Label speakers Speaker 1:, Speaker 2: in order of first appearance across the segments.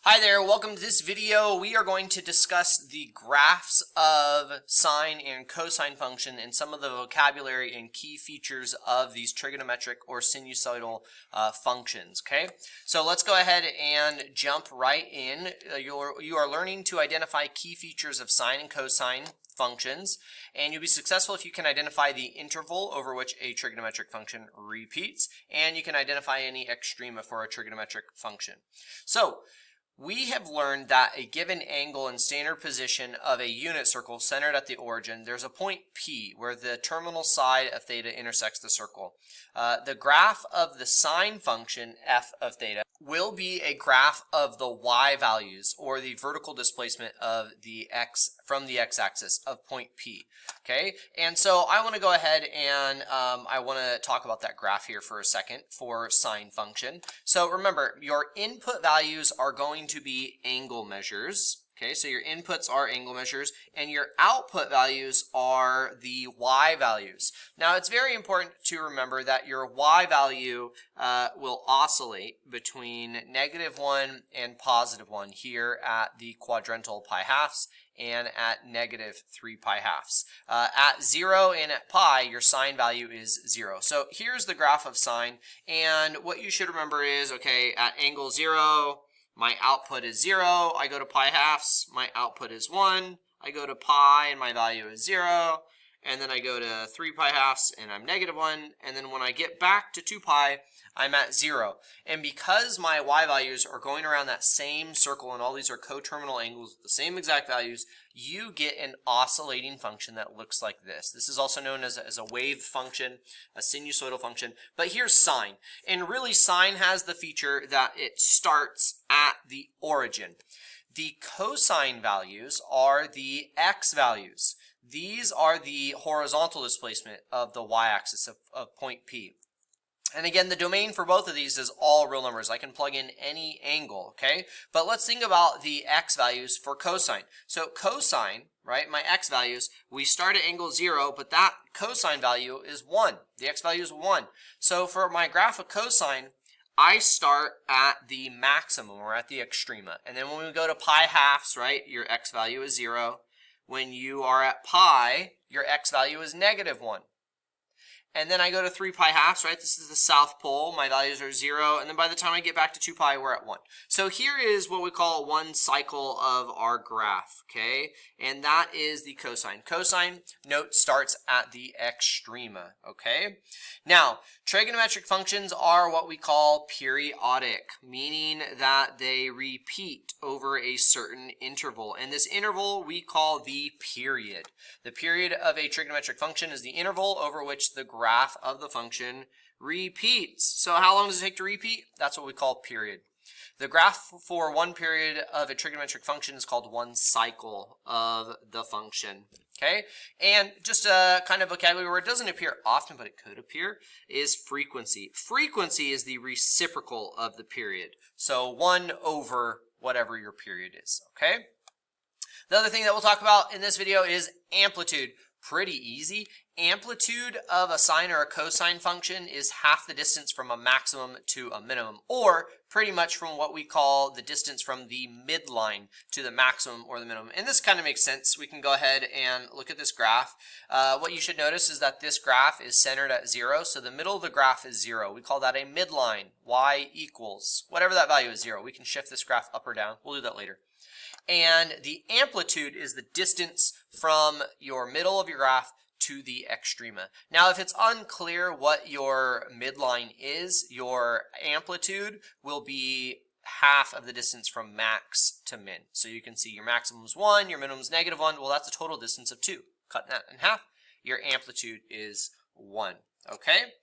Speaker 1: Hi there, welcome to this video. We are going to discuss the graphs of sine and cosine function and some of the vocabulary and key features of these trigonometric or sinusoidal functions, okay? So let's go ahead and jump right in. You are learning to identify key features of sine and cosine functions, and you'll be successful if you can identify the interval over which a trigonometric function repeats, and you can identify any extrema for a trigonometric function. So we have learned that a given angle and standard position of a unit circle centered at the origin, there's a point P where the terminal side of theta intersects the circle. The graph of the sine function f of theta will be a graph of the y values, or the vertical displacement of the x from the x-axis of point P. Okay, and so I want to go ahead and I want to talk about that graph here for a second for sine function. So remember, your input values are going to be angle measures. Okay, so your inputs are angle measures, and your output values are the y values. Now, it's very important to remember that your y value will oscillate between -1 and +1 here at the quadrantal pi halves and at -3 pi halves. At 0 and at pi, your sine value is 0. So here's the graph of sine, and what you should remember is, okay, at angle 0, my output is 0. I go to pi halves, my output is 1. I go to pi and my value is 0. And then I go to 3 pi halves and I'm -1. And then when I get back to 2 pi, I'm at 0. And because my y values are going around that same circle and all these are coterminal angles with the same exact values, you get an oscillating function that looks like this. This is also known as a wave function, a sinusoidal function. But here's sine. And really, sine has the feature that it starts at the origin. The cosine values are the x values. These are the horizontal displacement of the y-axis of point P. And again, the domain for both of these is all real numbers. I can plug in any angle, okay? But let's think about the x values for cosine. So cosine, right, my x values, we start at angle 0, but that cosine value is 1. The x value is 1. So for my graph of cosine, I start at the maximum, or at the extrema. And then when we go to pi halves, right, your x value is 0. When you are at pi, your x value is -1. And then I go to 3 pi halves, right? This is the south pole. My values are 0. And then by the time I get back to 2 pi, we're at 1. So here is what we call one cycle of our graph, okay? And that is the cosine. Cosine, note, starts at the extrema, okay? Now, trigonometric functions are what we call periodic, meaning that they repeat over a certain interval. And this interval we call the period. The period of a trigonometric function is the interval over which the graph of the function repeats. So how long does it take to repeat? That's what we call period. The graph for one period of a trigonometric function is called one cycle of the function. Okay, and just a kind of vocabulary where it doesn't appear often, but it could appear, is frequency. Frequency is the reciprocal of the period. So 1 over whatever your period is, okay? The other thing that we'll talk about in this video is amplitude. Pretty easy. Amplitude of a sine or a cosine function is half the distance from a maximum to a minimum, or pretty much from what we call the distance from the midline to the maximum or the minimum. And this kind of makes sense. We can go ahead and look at this graph. What you should notice is that this graph is centered at 0, so the middle of the graph is 0. We call that a midline. Y equals whatever that value is, 0. We can shift this graph up or down. We'll do that later. And the amplitude is the distance from your middle of your graph to the extrema. Now, if it's unclear what your midline is, your amplitude will be half of the distance from max to min. So you can see your maximum is 1, your minimum is -1. Well, that's a total distance of 2. Cutting that in half, your amplitude is 1. Okay?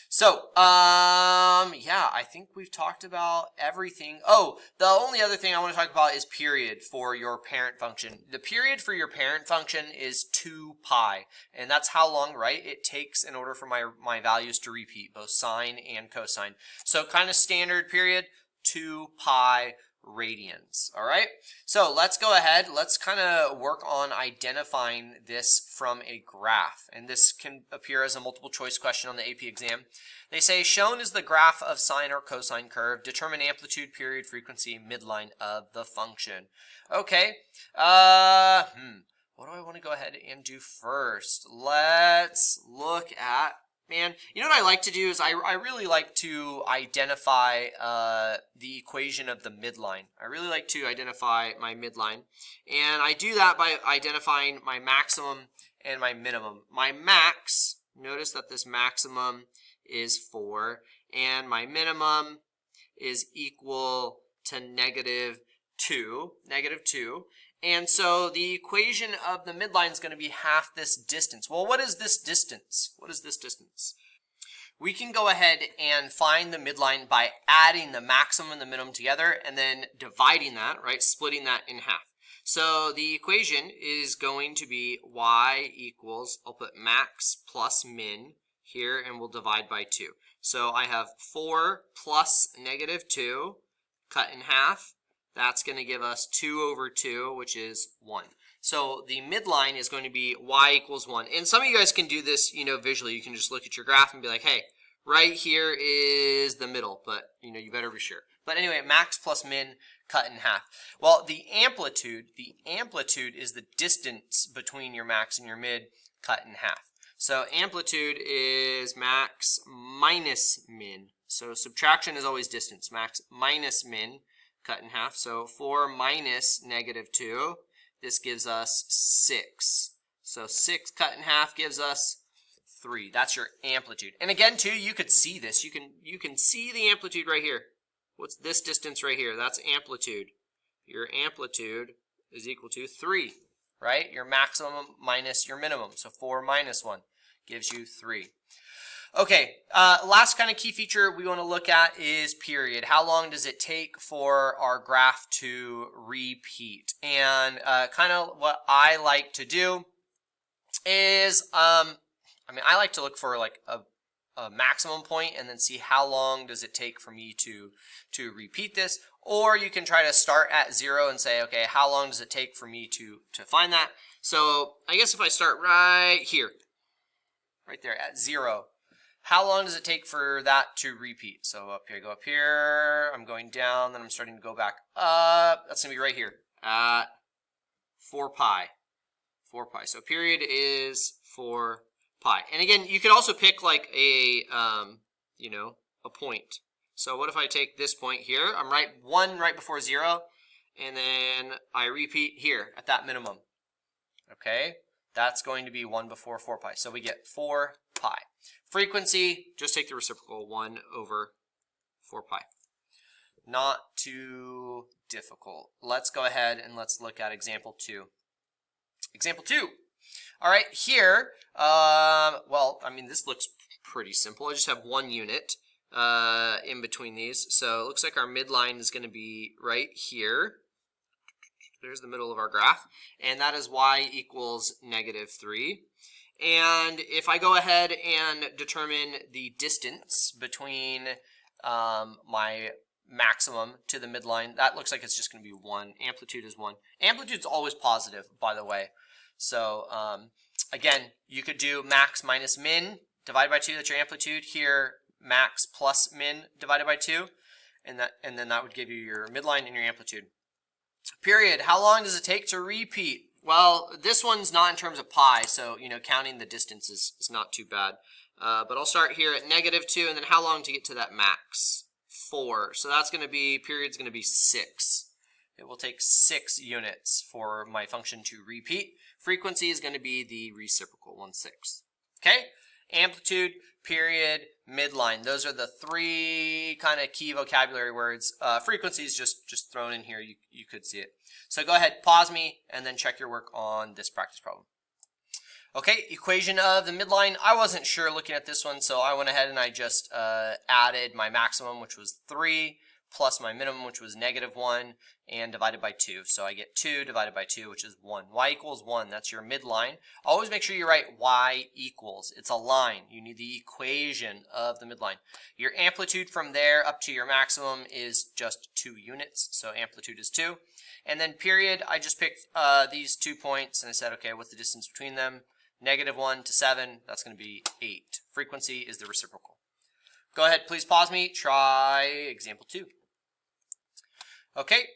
Speaker 1: So, yeah, I think we've talked about everything. Oh, the only other thing I want to talk about is period for your parent function. The period for your parent function is 2 pi, and that's how long, right, it takes in order for my values to repeat, both sine and cosine. So kind of standard period, 2 pi radians. All right, so let's go ahead. Let's kind of work on identifying this from a graph, and this can appear as a multiple choice question on the AP exam. They say, shown is the graph of sine or cosine curve. Determine amplitude, period, frequency, midline of the function. Okay, what do I want to go ahead and do first? Let's look at, man, you know what I like to do is I really like to identify the equation of the midline. I really like to identify my midline. And I do that by identifying my maximum and my minimum. My max, notice that this maximum is 4, and my minimum is equal to negative 2. And so the equation of the midline is going to be half this distance. Well, what is this distance? We can go ahead and find the midline by adding the maximum and the minimum together and then dividing that, right? Splitting that in half. So the equation is going to be y equals, I'll put max plus min here, and we'll divide by 2. So I have 4 plus negative 2 cut in half. That's going to give us 2 over 2, which is 1. So the midline is going to be y equals 1. And some of you guys can do this, visually. You can just look at your graph and be like, hey, right here is the middle, but, you better be sure. But anyway, max plus min cut in half. Well, the amplitude is the distance between your max and your mid cut in half. So amplitude is max minus min. So subtraction is always distance. Max minus min cut in half. So 4 minus negative 2, this gives us 6. So 6 cut in half gives us 3. That's your amplitude. And again, too, you could see this. You can see the amplitude right here. What's this distance right here? That's amplitude. Your amplitude is equal to 3, right? Your maximum minus your minimum. So 4 minus 1 gives you 3. Okay, last kind of key feature we want to look at is period. How long does it take for our graph to repeat? And kind of what I like to do is, I like to look for like a maximum point and then see how long does it take for me to repeat this. Or you can try to start at 0 and say, okay, how long does it take for me to find that? So I guess if I start right here, right there at 0, how long does it take for that to repeat? So up here, go up here, I'm going down, then I'm starting to go back up. That's going to be right here at 4 pi. 4 pi. So period is 4 pi. And again, you could also pick like a point. So what if I take this point here? I'm right before 0, and then I repeat here at that minimum. Okay? That's going to be 1 before 4 pi. So we get 4 pi. Frequency, just take the reciprocal, 1 over 4 pi. Not too difficult. Let's go ahead and let's look at example 2. Example 2. All right, here, this looks pretty simple. I just have 1 unit in between these. So it looks like our midline is going to be right here. There's the middle of our graph, and that is y equals negative 3. And if I go ahead and determine the distance between my maximum to the midline, that looks like it's just going to be 1. Amplitude is 1. Amplitude's always positive, by the way. So again, you could do max minus min divided by 2. That's your amplitude. Here, max plus min divided by 2, and then that would give you your midline and your amplitude. Period. How long does it take to repeat? Well, this one's not in terms of pi, so counting the distance is not too bad. But I'll start here at negative 2, and then how long to get to that max? 4. So that's going to be, period's going to be 6. It will take 6 units for my function to repeat. Frequency is going to be the reciprocal, 1/6. Okay? Amplitude, period, midline. Those are the 3 kind of key vocabulary words. Frequency is just thrown in here. You could see it. So go ahead, pause me, and then check your work on this practice problem. Okay, equation of the midline. I wasn't sure looking at this one, so I went ahead and I just added my maximum, which was 3, plus my minimum, which was -1, and divided by 2. So I get 2 divided by 2, which is 1. Y equals 1. That's your midline. Always make sure you write y equals. It's a line. You need the equation of the midline. Your amplitude from there up to your maximum is just 2 units. So amplitude is 2. And then period, I just picked these 2 points, and I said, okay, what's the distance between them? -1 to 7, that's going to be 8. Frequency is the reciprocal. Go ahead, please pause me. Try example 2. Okay,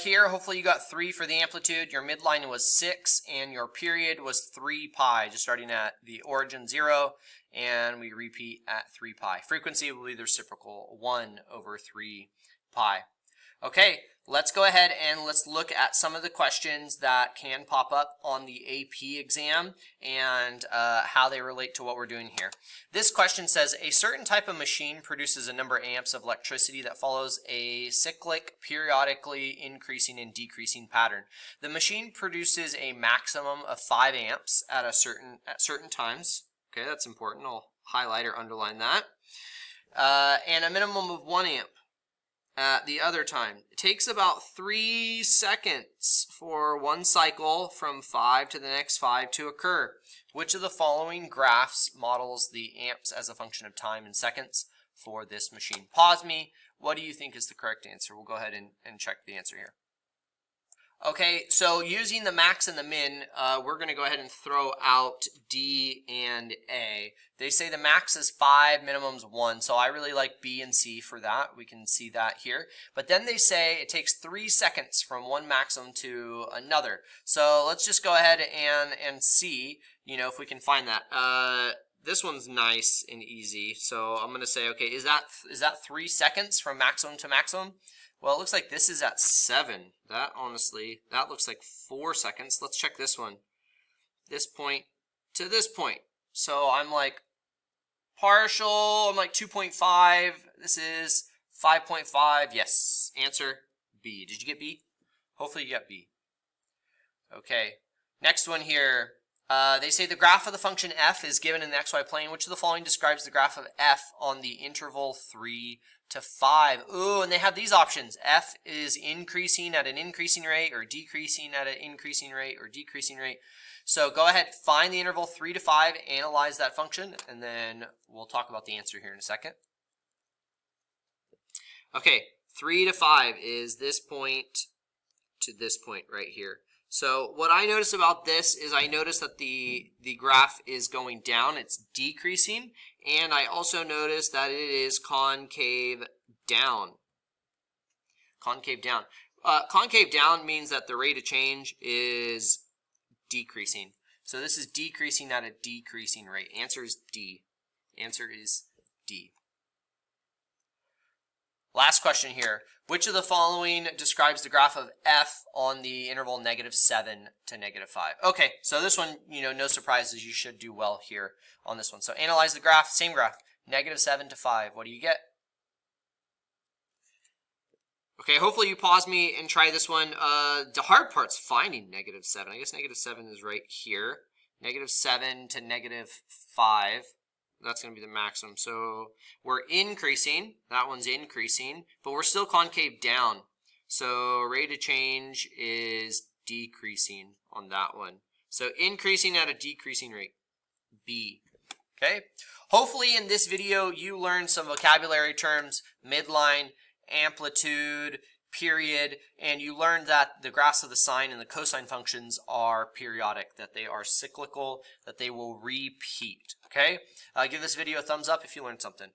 Speaker 1: here hopefully you got 3 for the amplitude. Your midline was 6 and your period was 3 pi, just starting at the origin 0, and we repeat at 3 pi. Frequency will be the reciprocal, 1 over 3 pi. Okay, let's go ahead and let's look at some of the questions that can pop up on the AP exam and how they relate to what we're doing here. This question says, a certain type of machine produces a number of amps of electricity that follows a cyclic, periodically increasing and decreasing pattern. The machine produces a maximum of 5 amps at certain times. Okay, that's important. I'll highlight or underline that. And a minimum of 1 amp. At the other time. It takes about 3 seconds for one cycle from 5 to the next 5 to occur. Which of the following graphs models the amps as a function of time in seconds for this machine? Pause me. What do you think is the correct answer? We'll go ahead and check the answer here. Okay, so using the max and the min, we're going to go ahead and throw out D and A. They say the max is 5, minimum's 1, so I really like B and C for that. We can see that here. But then they say it takes 3 seconds from one maximum to another. So let's just go ahead and see, if we can find that. This one's nice and easy, so I'm going to say, okay, is that 3 seconds from maximum to maximum? Well, it looks like this is at 7. That looks like 4 seconds. Let's check this one. This point to this point. So I'm like partial, I'm like 2.5. This is 5.5. Yes. Answer B. Did you get B? Hopefully you got B. Okay. Next one here. They say the graph of the function f is given in the xy plane. Which of the following describes the graph of f on the interval 3 to 5? Ooh, and they have these options. F is increasing at an increasing rate, or decreasing at an increasing rate, or decreasing rate. So go ahead, find the interval 3 to 5, analyze that function, and then we'll talk about the answer here in a second. Okay, 3 to 5 is this point to this point right here. So what I notice about this is I notice that the graph is going down, it's decreasing, and I also notice that it is concave down. Concave down. Concave down means that the rate of change is decreasing. So this is decreasing at a decreasing rate. Answer is D. Answer is D. Last question here. Which of the following describes the graph of f on the interval -7 to -5? Okay, so this one, no surprises. You should do well here on this one. So analyze the graph, same graph, -7 to 5. What do you get? Okay, hopefully you pause me and try this one. The hard part's finding -7. I guess -7 is right here. -7 to -5. That's going to be the maximum. So we're increasing. That one's increasing, but we're still concave down. So rate of change is decreasing on that one. So increasing at a decreasing rate. B. Okay. Hopefully in this video you learned some vocabulary terms, midline, amplitude, period, and you learned that the graphs of the sine and the cosine functions are periodic, that they are cyclical, that they will repeat. Okay? Give this video a thumbs up if you learned something.